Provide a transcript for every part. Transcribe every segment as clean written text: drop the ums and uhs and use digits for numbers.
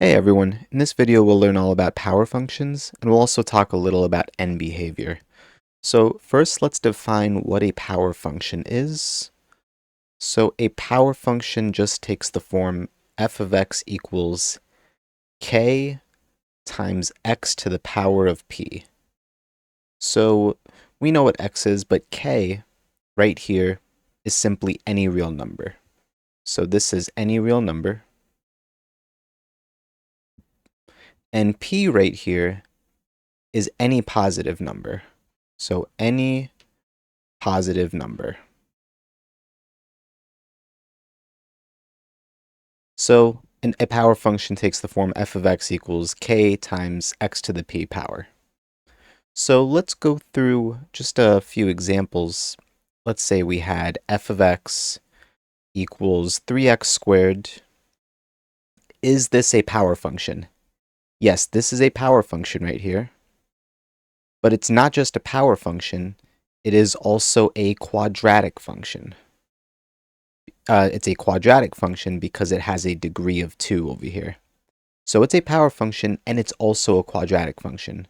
Hey everyone, in this video we'll learn all about power functions, and we'll also talk a little about end behavior. So first let's define what a power function is. So a power function just takes the form f of x equals k times x to the power of p. So we know what x is, but k right here is simply any real number. So this is any real number. And p right here is any positive number. So any positive number. So a power function takes the form f of x equals k times x to the p power. So let's go through just a few examples. Let's say we had f of x equals 3x squared. Is this a power function? Yes, this is a power function right here. But it's not just a power function, it is also a quadratic function. It's a quadratic function because it has a degree of 2 over here. So it's a power function, and it's also a quadratic function.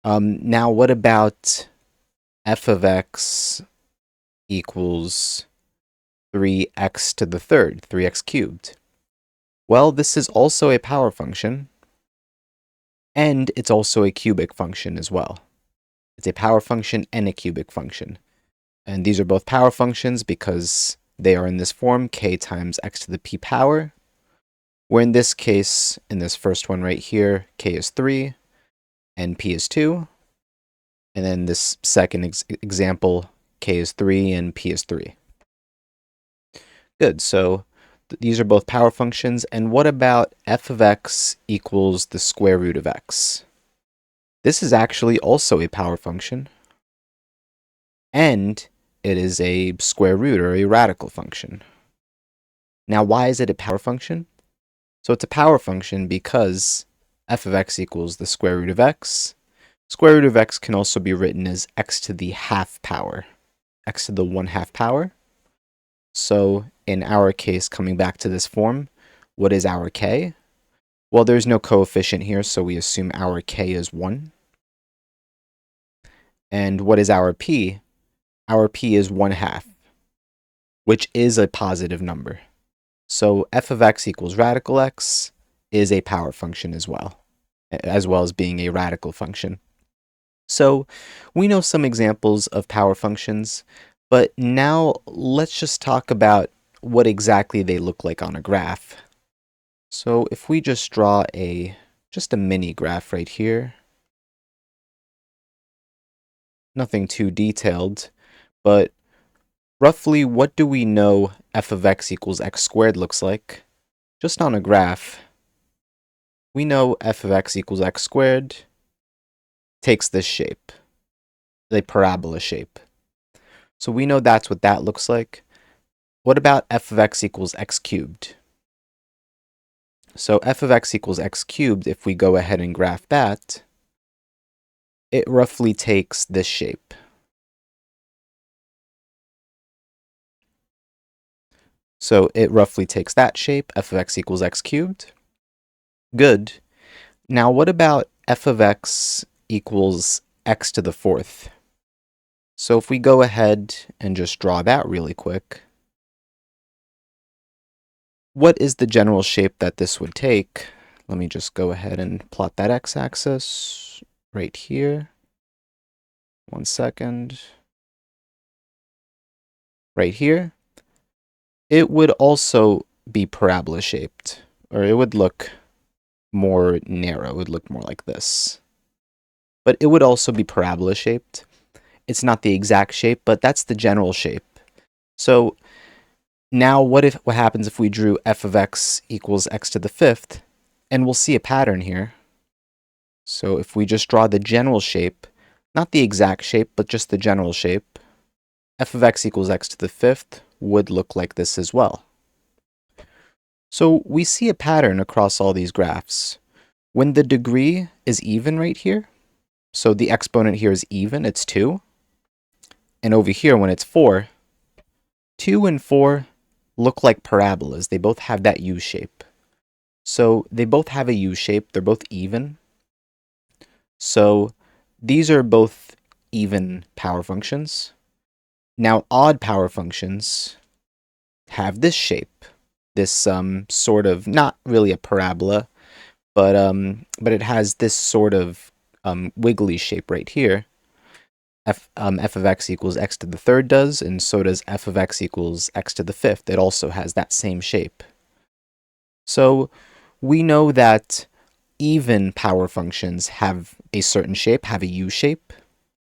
Now, what about f of x equals 3x to the third, 3x cubed? Well, this is also a power function, and it's also a cubic function as well. It's a power function and a cubic function. And these are both power functions because they are in this form, k times x to the p power, where in this case, in this first one right here, k is 3 and p is 2. And then this second example, k is 3 and p is 3. Good, so these are both power functions. And what about f of x equals the square root of x? This is actually also a power function. And it is a square root or a radical function. Now, why is it a power function? So it's a power function because f of x equals the square root of x. Square root of x can also be written as x to the half power, x to the 1/2 power. So in our case, coming back to this form, what is our k? Well, there's no coefficient here, so we assume our k is 1. And what is our p? Our p is 1/2, which is a positive number. So f of x equals radical x is a power function as well as being a radical function. So we know some examples of power functions, but now let's just talk about what exactly they look like on a graph. So if we just draw just a mini graph right here, nothing too detailed, but roughly what do we know f of x equals x squared looks like? Just on a graph, we know f of x equals x squared takes this shape, the parabola shape. So we know that's what that looks like. What about f of x equals x cubed? So f of x equals x cubed, if we go ahead and graph that, it roughly takes this shape. So it roughly takes that shape, f of x equals x cubed. Good. Now what about f of x equals x to the fourth? So if we go ahead and just draw that really quick, what is the general shape that this would take? Let me just go ahead and plot that x-axis right here. 1 second. Right here. It would also be parabola shaped, or it would look more narrow. It would look more like this. But it would also be parabola shaped. It's not the exact shape, but that's the general shape. So now what happens if we drew f of x equals x to the fifth? And we'll see a pattern here. So if we just draw the general shape, not the exact shape, but just the general shape, f of x equals x to the fifth would look like this as well. So we see a pattern across all these graphs. When the degree is even right here, so the exponent here is even, it's 2. And over here, when it's 4, 2 and 4 look like parabolas. They both have that U shape. So they both have a U shape. They're both even. So these are both even power functions. Now odd power functions have this shape. This sort of, not really a parabola, but it has this sort of wiggly shape right here. F of x equals x to the third does, and so does f of x equals x to the fifth. It also has that same shape. So we know that even power functions have a certain shape, have a U shape,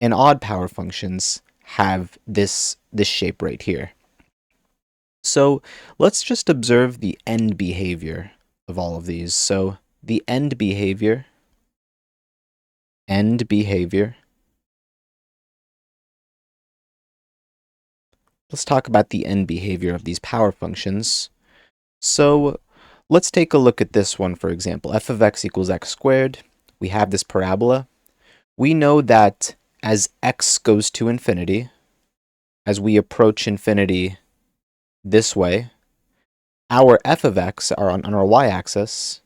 and odd power functions have this shape right here. So let's just observe the end behavior of all of these. So the end behavior, let's talk about the end behavior of these power functions. So let's take a look at this one, for example. F of x equals x squared. We have this parabola. We know that as x goes to infinity, as we approach infinity this way, our f of x, on our y-axis,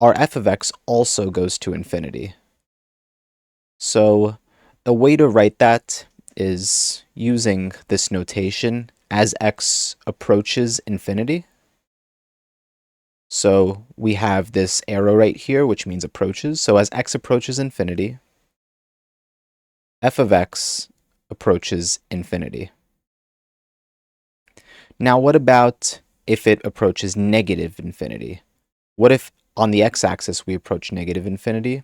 our f of x also goes to infinity. So a way to write that is using this notation as x approaches infinity. So we have this arrow right here, which means approaches. So as x approaches infinity, f of x approaches infinity. Now what about if it approaches negative infinity? What if on the x-axis we approach negative infinity?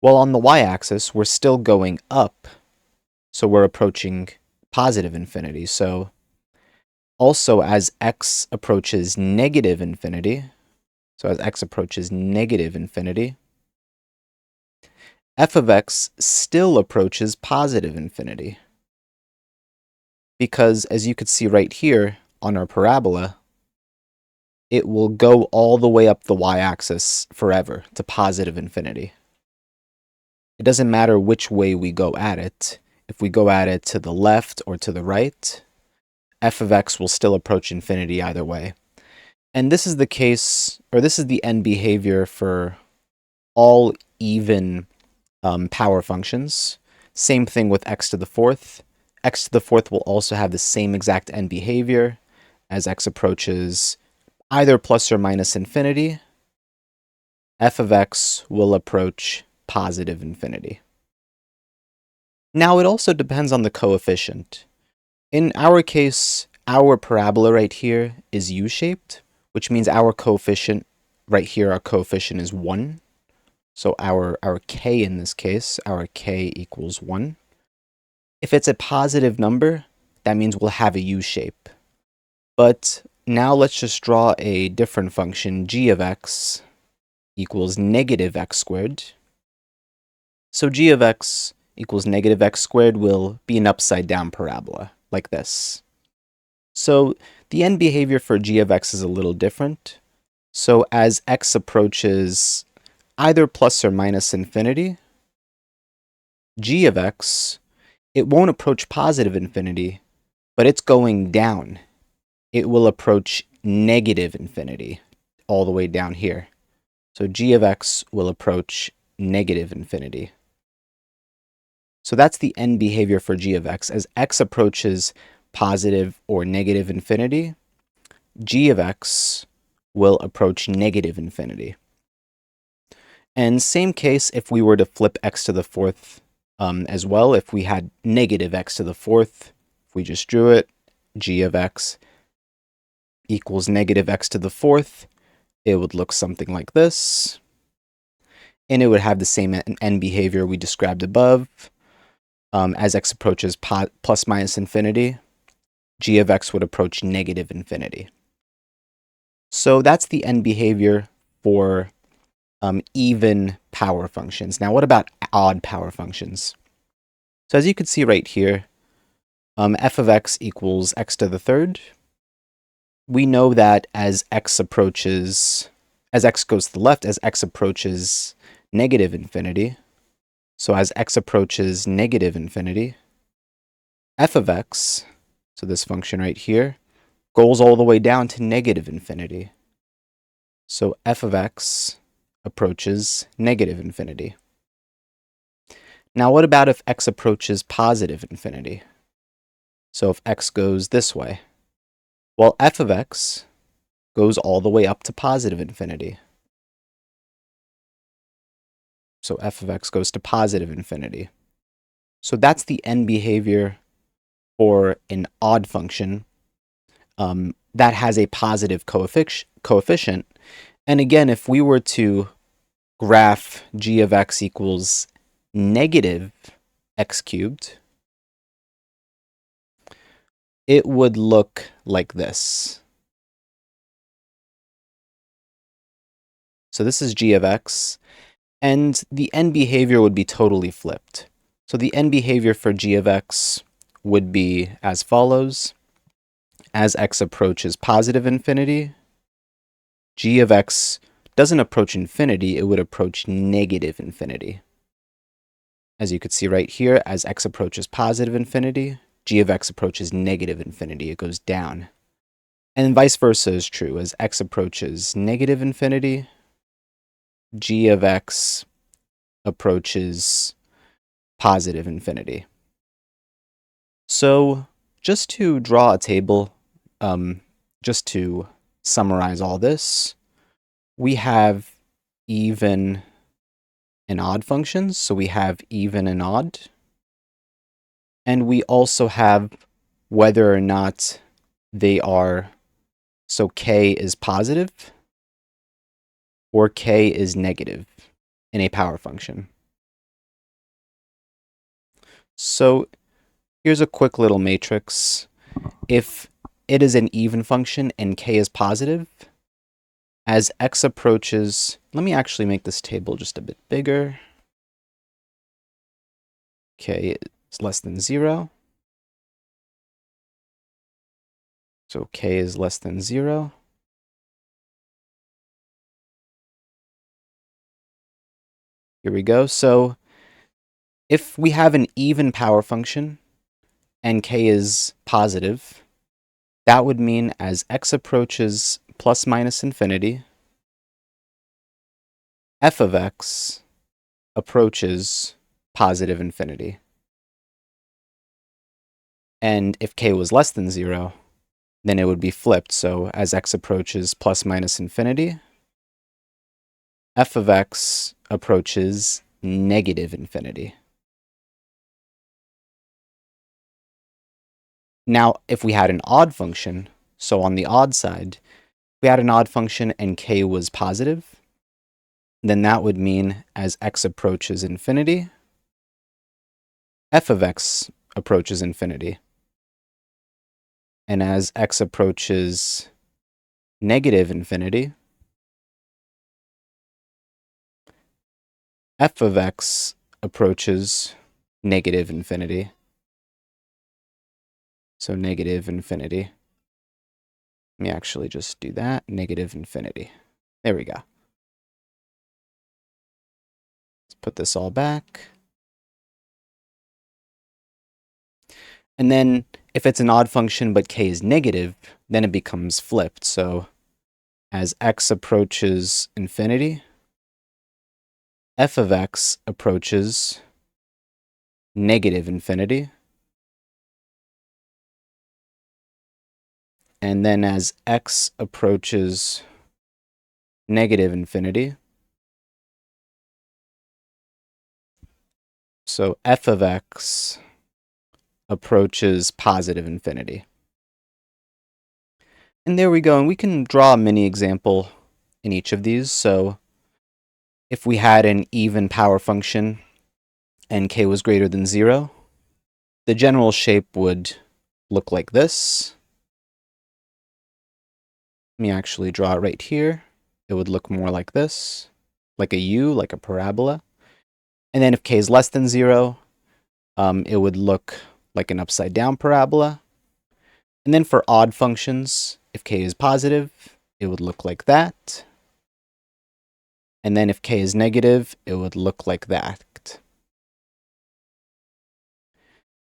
Well, on the y-axis, we're still going up, so we're approaching positive infinity. So also as x approaches negative infinity, f of x still approaches positive infinity. Because as you could see right here on our parabola, it will go all the way up the y-axis forever to positive infinity. It doesn't matter which way we go at it. If we go at it to the left or to the right, f of x will still approach infinity either way. And this is the case, or this is the end behavior for all even power functions. Same thing with x to the fourth. X to the fourth will also have the same exact end behavior as x approaches either plus or minus infinity. F of x will approach positive infinity. Now it also depends on the coefficient. In our case, our parabola right here is U-shaped, which means our coefficient right here, our coefficient is 1. So our k in this case, our k equals 1. If it's a positive number, that means we'll have a U-shape. But now let's just draw a different function, g of x equals negative x squared. So g of x equals negative x squared will be an upside down parabola, like this. So the end behavior for g of x is a little different. So as x approaches either plus or minus infinity, g of x, it won't approach positive infinity, but it's going down. It will approach negative infinity all the way down here. So g of x will approach negative infinity. So that's the end behavior for g of x. As x approaches positive or negative infinity, g of x will approach negative infinity. And same case if we were to flip x to the fourth as well. If we had negative x to the fourth, if we just drew it, g of x equals negative x to the fourth, it would look something like this. And it would have the same end behavior we described above. As x approaches plus minus infinity, g of x would approach negative infinity. So that's the end behavior for even power functions. Now, what about odd power functions? So as you can see right here, f of x equals x to the third. We know that as x goes to the left, as x approaches negative infinity, so as x approaches negative infinity, f of x, so this function right here, goes all the way down to negative infinity. So f of x approaches negative infinity. Now what about if x approaches positive infinity? So if x goes this way, well, f of x goes all the way up to positive infinity. So f of x goes to positive infinity. So that's the end behavior for an odd function that has a positive coefficient. And again, if we were to graph g of x equals negative x cubed, it would look like this. So this is g of x, and the end behavior would be totally flipped. So the end behavior for g of x would be as follows. As x approaches positive infinity, g of x doesn't approach infinity, it would approach negative infinity. As you could see right here, as x approaches positive infinity, g of x approaches negative infinity, it goes down. And vice versa is true. As x approaches negative infinity, g of x approaches positive infinity. So just to draw a table, just to summarize all this, we have even and odd functions. So we have even and odd. And we also have whether or not they are, so k is positive or k is negative in a power function. So here's a quick little matrix. If it is an even function and k is positive, as x approaches, let me actually make this table just a bit bigger. K is less than 0. So k is less than 0. Here we go. So if we have an even power function and k is positive, that would mean as x approaches plus minus infinity, f of x approaches positive infinity. And if k was less than 0, then it would be flipped. So as x approaches plus minus infinity, f of x approaches negative infinity. Now, if we had an odd function, so on the odd side, if we had an odd function and k was positive, then that would mean as x approaches infinity, f of x approaches infinity. And as x approaches negative infinity, f of x approaches negative infinity. So negative infinity. Let me actually just do that. Negative infinity. There we go. Let's put this all back. And then if it's an odd function but k is negative, then it becomes flipped. So as x approaches infinity, f of x approaches negative infinity. And then as x approaches negative infinity, so f of x approaches positive infinity. And there we go. And we can draw a mini example in each of these. So if we had an even power function and k was greater than 0, the general shape would look like this. Let me actually draw it right here. It would look more like this, like a U, like a parabola. And then if k is less than 0, it would look like an upside down parabola. And then for odd functions, if k is positive, it would look like that. And then if k is negative, it would look like that.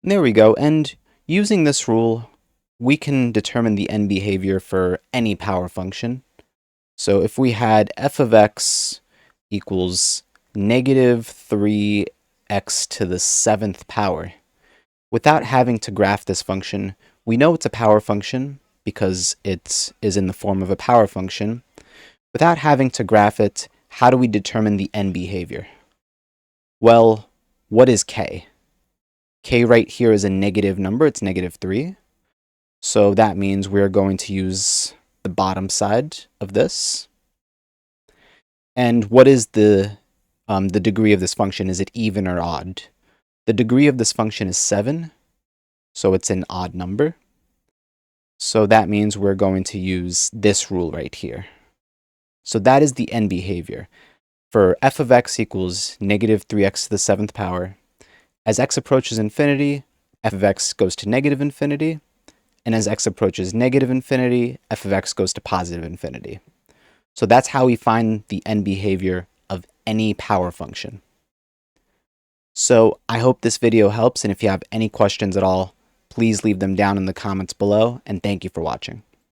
And there we go. And using this rule, we can determine the end behavior for any power function. So if we had f of x equals negative 3x to the 7th power, without having to graph this function, we know it's a power function because it is in the form of a power function. Without having to graph it, how do we determine the end behavior? Well, what is k? K right here is a negative number, it's negative 3. So that means we're going to use the bottom side of this. And what is the degree of this function? Is it even or odd? The degree of this function is 7, so it's an odd number. So that means we're going to use this rule right here. So that is the end behavior. For f of x equals negative 3x to the 7th power, as x approaches infinity, f of x goes to negative infinity, and as x approaches negative infinity, f of x goes to positive infinity. So that's how we find the end behavior of any power function. So I hope this video helps, and if you have any questions at all, please leave them down in the comments below, and thank you for watching.